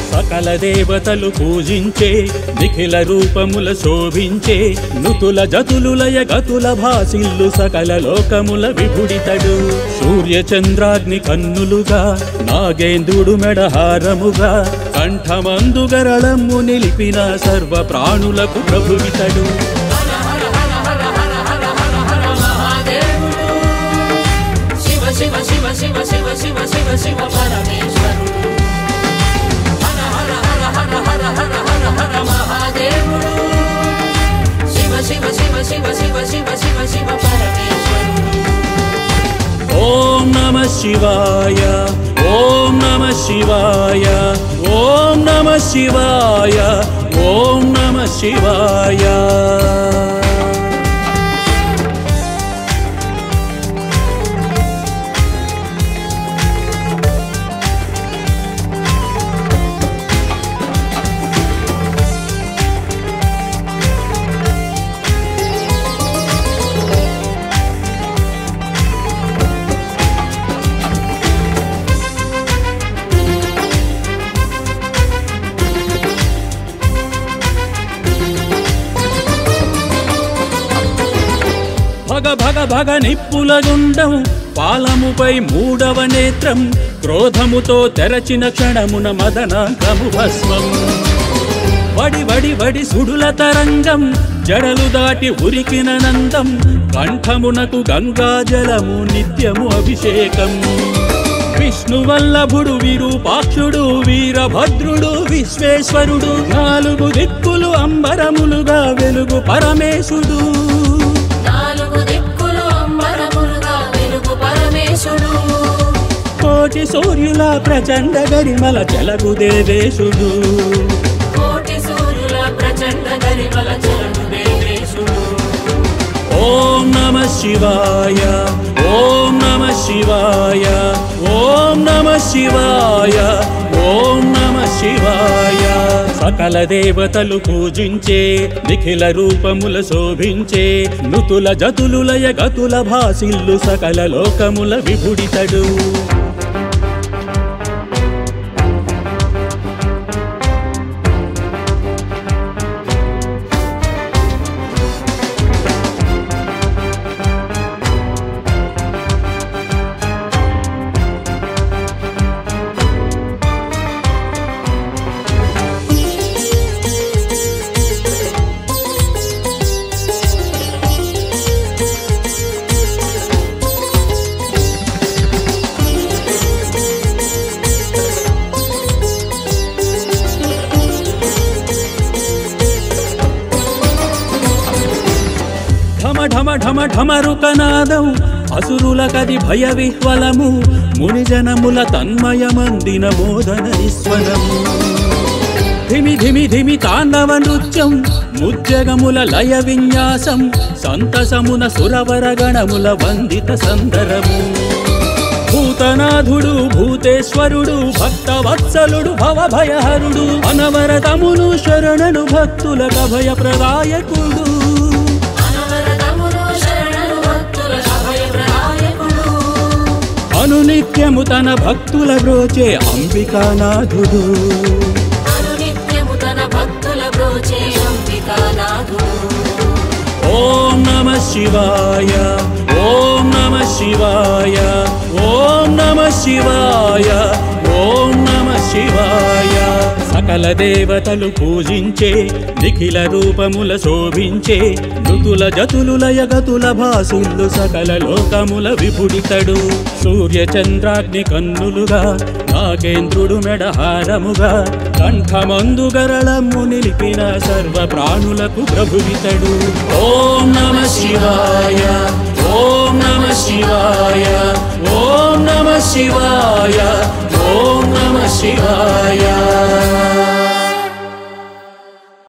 సకల దేవతలు పూజించే నిఖిల రూపముల శోభించే నుతుల జతులులయ గతుల భాసిల్లు సకల లోకముల విభుడితడు సూర్య చంద్రాగ్ని కన్నులుగా నాగేంద్రుడు మెడహారముగా కంఠమందు గరళము నిలిపిన సర్వ ప్రాణులకు ప్రభువితడు శివ శివ శివ శివ శివ శివ శివ శివ పరమేశ్వరుడు శివ శివ శివ శివ శివ శివ శివ పరమేశ్వరుడు ఓం నమః శివాయ ఓం నమః శివాయ ఓం నమః శివాయ ఓం నమః శివాయ భగ భగ భగ నిప్పుల గుండం పాలముపై మూడవ నేత్రం క్రోధముతో తెరచిన క్షణమున మదనాంకము భస్మం వడి వడి వడి సుడుల తరంగం జడలు దాటి ఉరికిన నందం కంఠమునకు గంగాజలము నిత్యము అభిషేకం విష్ణువల్లభుడు విరూపాక్షుడు వీరభద్రుడు విశ్వేశ్వరుడు నాలుగు దిక్కులు అంబరములుగా వెలుగు పరమేశుడు కోటి సూర్యుల ప్రచండ గరిమల చెలగు దేవేశుడు కోటి సూర్యుల ప్రచండ గరిమల చెలగు దేవేశుడు ఓం నమః శివాయ ఓం నమః శివాయ ఓం నమః శివాయ ఓం నమః శివాయ సకల దేవతలు పూజించే నిఖిల రూపముల శోభించే నుతుల జతులులయ గతుల భాసిల్లు సకల లోకముల విభుడితడు ఢమ ఢమ ఢమరుకనాదం అసురులకది భయ విహ్వలము మునిజనముల తన్మయమందిన మోదన నిస్వనము ధిమి ధిమి ధిమి తాండవ నృత్యం ముజ్జగముల లయ విన్యాసం సంతసమున సురవర గణముల వందిత సందరము భూతనాథుడు భూతేశ్వరుడు భక్తవత్సలుడు భవభయహరుడు అనవరతమును శరణను భక్తుల భయ ప్రదాయకుడు అనునిత్యము తన భక్తుల బ్రోచే అంబికానాథుడు ఓం నమః శివాయ ఓం నమః శివాయ ఓం నమః శివాయ ఓం నమః శివాయ సకల దేవతలు పూజించే నిఖిల రూపముల శోభించే ఋతుల జతులు లయగతుల భాసిల్లు సకల లోకముల విపుడితడు సూర్య చంద్రాగ్ని కన్నులుగా నాగేంద్రుడు మెడహారముగా కంఠమందు గరళము నిలిపిన సర్వ ప్రాణులకు ప్రభువితడు. ఓం నమ శివాయ ఓం నమ శివాయ ఓం నమ శివాయ ఓం నమ శివాయ